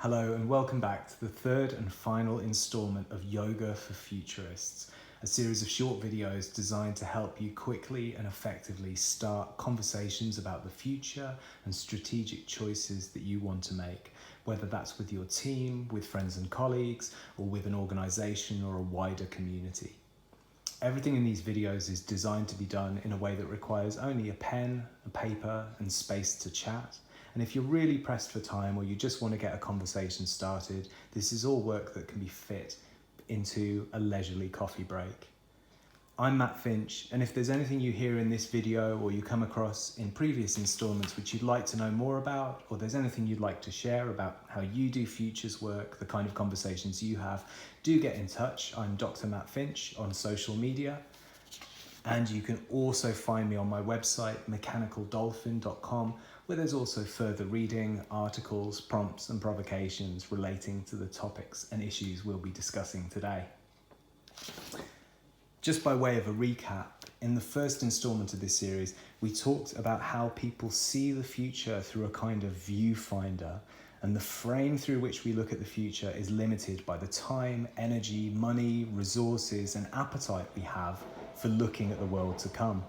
Hello and welcome back to the third and final installment of Yoga for Futurists, a series of short videos designed to help you quickly and effectively start conversations about the future and strategic choices that you want to make, whether that's with your team, with friends and colleagues, or with an organization or a wider community. Everything in these videos is designed to be done in a way that requires only a pen, a paper, and space to chat. And if you're really pressed for time or you just want to get a conversation started, this is all work that can be fit into a leisurely coffee break. I'm Matt Finch, and if there's anything you hear in this video or you come across in previous installments which you'd like to know more about, or there's anything you'd like to share about how you do futures work, the kind of conversations you have, do get in touch. I'm Dr. Matt Finch on social media. And you can also find me on my website, mechanicaldolphin.com, where there's also further reading, articles, prompts and provocations relating to the topics and issues we'll be discussing today. Just by way of a recap, in the first installment of this series, we talked about how people see the future through a kind of viewfinder, and the frame through which we look at the future is limited by the time, energy, money, resources and appetite we have for looking at the world to come.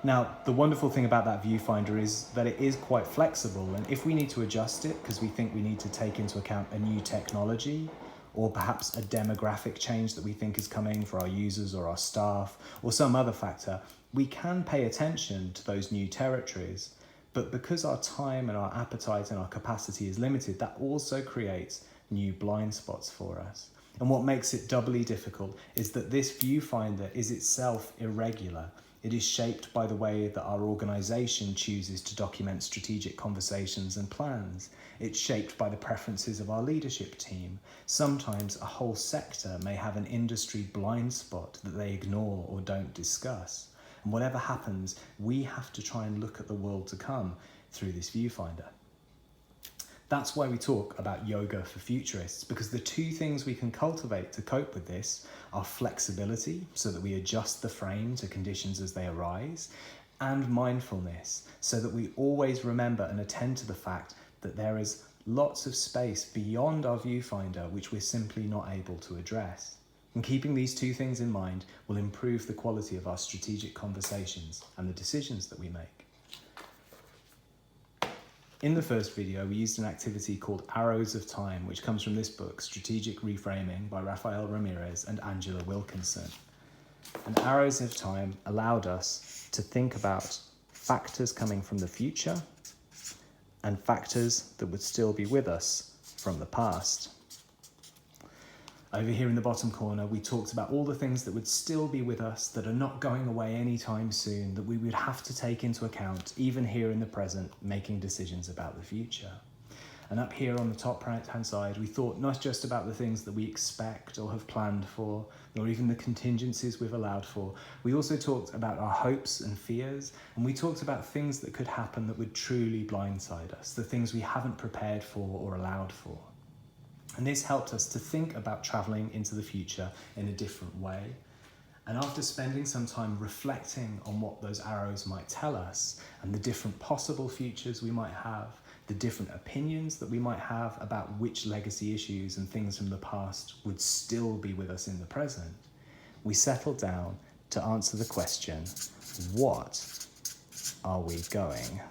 Now, the wonderful thing about that viewfinder is that it is quite flexible, and if we need to adjust it because we think we need to take into account a new technology or perhaps a demographic change that we think is coming for our users or our staff or some other factor, we can pay attention to those new territories. But because our time and our appetite and our capacity is limited, that also creates new blind spots for us. And what makes it doubly difficult is that this viewfinder is itself irregular. It is shaped by the way that our organisation chooses to document strategic conversations and plans. It's shaped by the preferences of our leadership team. Sometimes a whole sector may have an industry blind spot that they ignore or don't discuss. And whatever happens, we have to try and look at the world to come through this viewfinder. That's why we talk about yoga for futurists, because the two things we can cultivate to cope with this are flexibility, so that we adjust the frame to conditions as they arise, and mindfulness, so that we always remember and attend to the fact that there is lots of space beyond our viewfinder which we're simply not able to address. And keeping these two things in mind will improve the quality of our strategic conversations and the decisions that we make. In the first video, we used an activity called Arrows of Time, which comes from this book, Strategic Reframing by Rafael Ramirez and Angela Wilkinson. And Arrows of Time allowed us to think about factors coming from the future and factors that would still be with us from the past. Over here in the bottom corner, we talked about all the things that would still be with us that are not going away anytime soon, that we would have to take into account, even here in the present, making decisions about the future. And up here on the top right-hand side, we thought not just about the things that we expect or have planned for, or even the contingencies we've allowed for. We also talked about our hopes and fears, and we talked about things that could happen that would truly blindside us, the things we haven't prepared for or allowed for. And this helped us to think about travelling into the future in a different way. And after spending some time reflecting on what those arrows might tell us and the different possible futures we might have, the different opinions that we might have about which legacy issues and things from the past would still be with us in the present, we settled down to answer the question, what are we going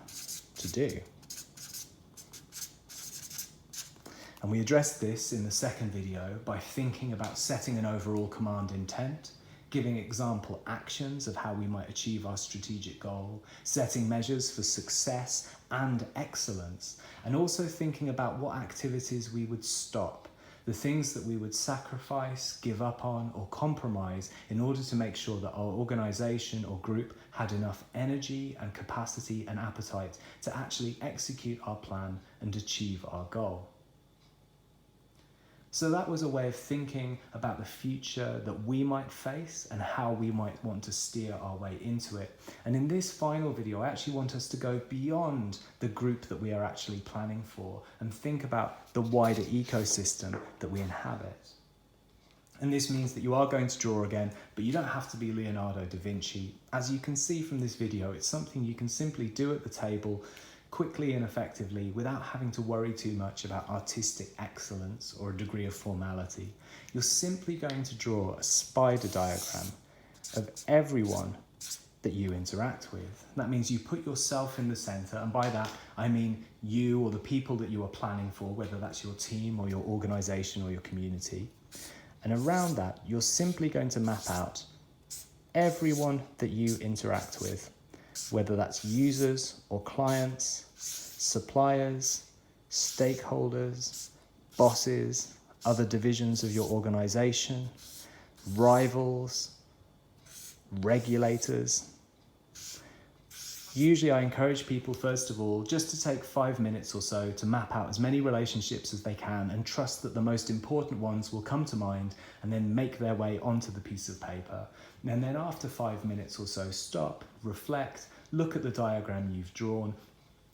to do? And we addressed this in the second video by thinking about setting an overall command intent, giving example actions of how we might achieve our strategic goal, setting measures for success and excellence, and also thinking about what activities we would stop, the things that we would sacrifice, give up on, or compromise in order to make sure that our organisation or group had enough energy and capacity and appetite to actually execute our plan and achieve our goal. So that was a way of thinking about the future that we might face and how we might want to steer our way into it. And in this final video, I actually want us to go beyond the group that we are actually planning for and think about the wider ecosystem that we inhabit. And this means that you are going to draw again, but you don't have to be Leonardo da Vinci. As you can see from this video, it's something you can simply do at the table, quickly and effectively without having to worry too much about artistic excellence or a degree of formality. You're simply going to draw a spider diagram of everyone that you interact with. That means you put yourself in the center, and by that I mean you or the people that you are planning for, whether that's your team or your organization or your community. And around that, you're simply going to map out everyone that you interact with, whether that's users or clients, suppliers, stakeholders, bosses, other divisions of your organization, rivals, regulators. Usually I encourage people, first of all, just to take 5 minutes or so to map out as many relationships as they can and trust that the most important ones will come to mind and then make their way onto the piece of paper. And then after 5 minutes or so, stop, reflect, look at the diagram you've drawn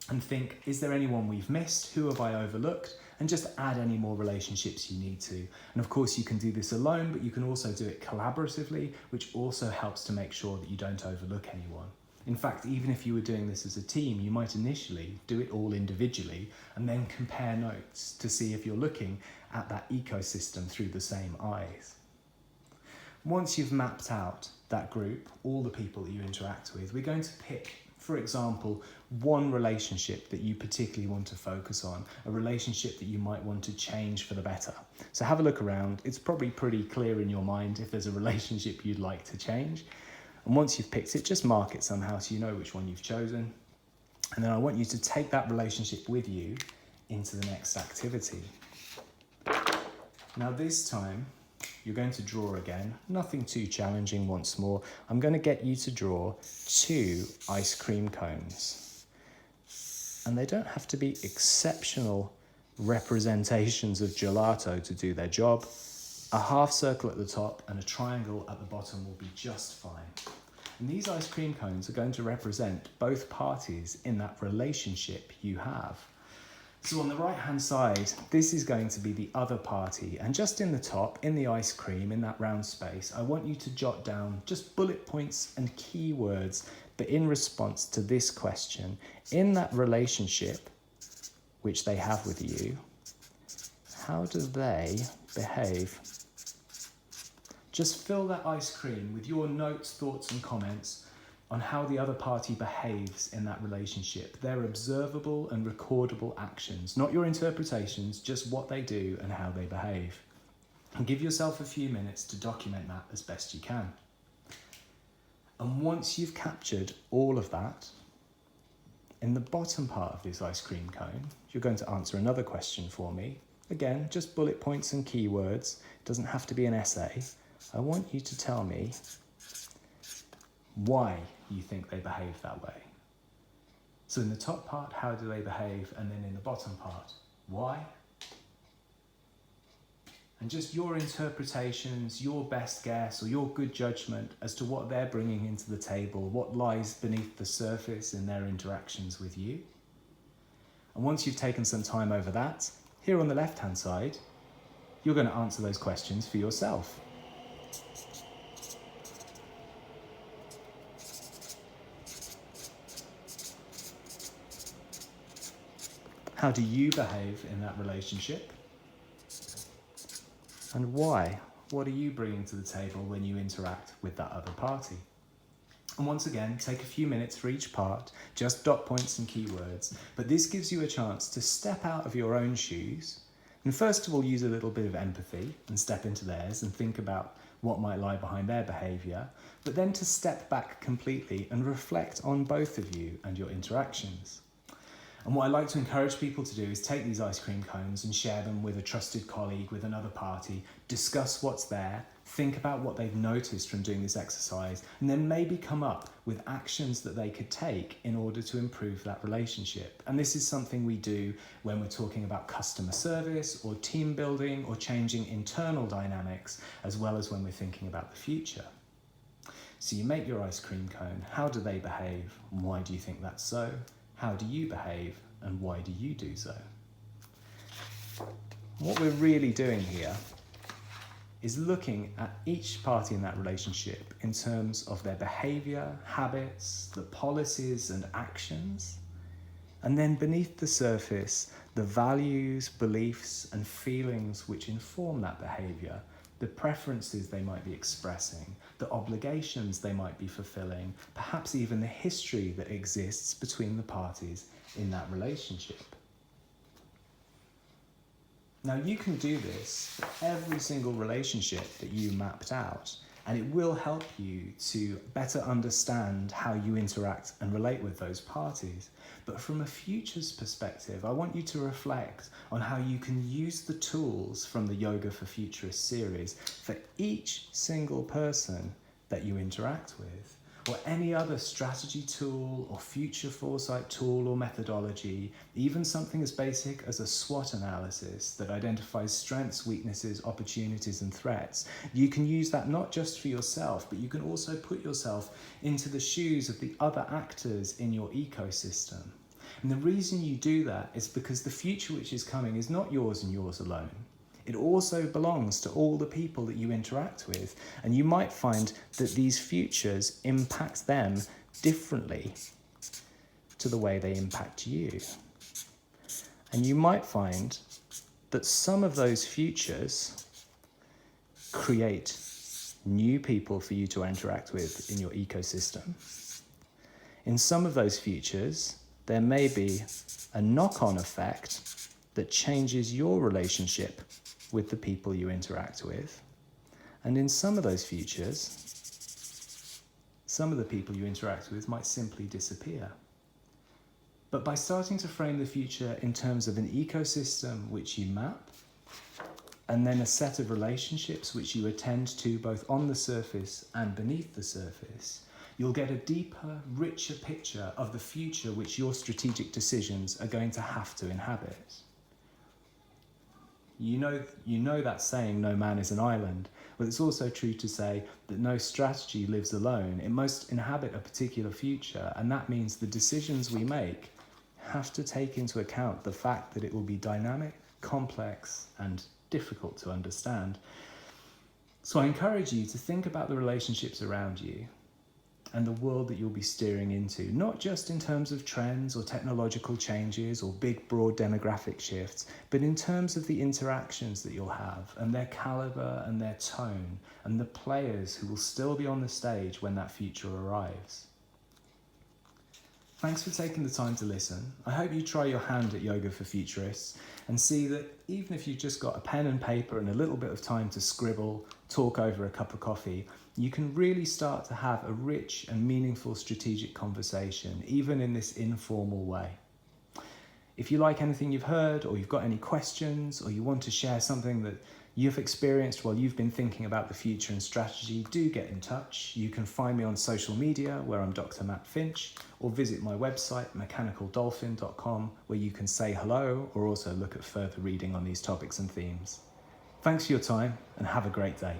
and think, is there anyone we've missed? Who have I overlooked? And just add any more relationships you need to. And of course you can do this alone, but you can also do it collaboratively, which also helps to make sure that you don't overlook anyone. In fact, even if you were doing this as a team, you might initially do it all individually and then compare notes to see if you're looking at that ecosystem through the same eyes. Once you've mapped out that group, all the people that you interact with, we're going to pick, for example, one relationship that you particularly want to focus on, a relationship that you might want to change for the better. So have a look around. It's probably pretty clear in your mind if there's a relationship you'd like to change. And once you've picked it, just mark it somehow so you know which one you've chosen. And then I want you to take that relationship with you into the next activity. Now this time, you're going to draw again, nothing too challenging once more. I'm going to get you to draw 2 ice cream cones. And they don't have to be exceptional representations of gelato to do their job. A half circle at the top and a triangle at the bottom will be just fine. And these ice cream cones are going to represent both parties in that relationship you have. So on the right hand side, this is going to be the other party, and just in the top, in the ice cream, in that round space, I want you to jot down just bullet points and keywords, but in response to this question, in that relationship which they have with you, how do they behave? Just fill that ice cream with your notes, thoughts and comments on how the other party behaves in that relationship. Their observable and recordable actions, not your interpretations, just what they do and how they behave. And give yourself a few minutes to document that as best you can. And once you've captured all of that, in the bottom part of this ice cream cone, you're going to answer another question for me. Again, just bullet points and keywords. It doesn't have to be an essay. I want you to tell me why you think they behave that way. So in the top part, how do they behave? And then in the bottom part, why? And just your interpretations, your best guess or your good judgment as to what they're bringing into the table, what lies beneath the surface in their interactions with you. And once you've taken some time over that, here on the left-hand side, you're going to answer those questions for yourself. How do you behave in that relationship? And why? What are you bringing to the table when you interact with that other party? And once again, take a few minutes for each part, just dot points and keywords, but this gives you a chance to step out of your own shoes and first of all use a little bit of empathy and step into theirs and think about what might lie behind their behaviour, but then to step back completely and reflect on both of you and your interactions. And what I like to encourage people to do is take these ice cream cones and share them with a trusted colleague, with another party, discuss what's there, think about what they've noticed from doing this exercise, and then maybe come up with actions that they could take in order to improve that relationship. And this is something we do when we're talking about customer service or team building or changing internal dynamics, as well as when we're thinking about the future. So you make your ice cream cone. How do they behave? And why do you think that's so? How do you behave and why do you do so? What we're really doing here is looking at each party in that relationship in terms of their behaviour, habits, the policies and actions, And then beneath the surface, the values, beliefs, and feelings which inform that behaviour, the preferences they might be expressing, the obligations they might be fulfilling, perhaps even the history that exists between the parties in that relationship. Now, you can do this for every single relationship that you mapped out, and it will help you to better understand how you interact and relate with those parties. But from a futures perspective, I want you to reflect on how you can use the tools from the Yoga for Futurists series for each single person that you interact with, or any other strategy tool or future foresight tool or methodology, even something as basic as a SWOT analysis that identifies strengths, weaknesses, opportunities, and threats. You can use that not just for yourself, but you can also put yourself into the shoes of the other actors in your ecosystem. And the reason you do that is because the future which is coming is not yours and yours alone. It also belongs to all the people that you interact with, and you might find that these futures impact them differently to the way they impact you. And you might find that some of those futures create new people for you to interact with in your ecosystem. In some of those futures, there may be a knock-on effect that changes your relationship with the people you interact with. And in some of those futures, some of the people you interact with might simply disappear. But by starting to frame the future in terms of an ecosystem which you map, and then a set of relationships which you attend to both on the surface and beneath the surface, you'll get a deeper, richer picture of the future which your strategic decisions are going to have to inhabit. You know that saying, no man is an island. Well, it's also true to say that no strategy lives alone. It must inhabit a particular future, and that means the decisions we make have to take into account the fact that it will be dynamic, complex, and difficult to understand. So I encourage you to think about the relationships around you and the world that you'll be steering into, not just in terms of trends or technological changes or big, broad demographic shifts, but in terms of the interactions that you'll have and their caliber and their tone and the players who will still be on the stage when that future arrives. Thanks for taking the time to listen. I hope you try your hand at Yoga for Futurists and see that even if you've just got a pen and paper and a little bit of time to scribble, talk over a cup of coffee, you can really start to have a rich and meaningful strategic conversation, even in this informal way. If you like anything you've heard, or you've got any questions, or you want to share something that you've experienced while you've been thinking about the future and strategy, do get in touch. You can find me on social media, where I'm Dr. Matt Finch, or visit my website, mechanicaldolphin.com, where you can say hello, or also look at further reading on these topics and themes. Thanks for your time, and have a great day.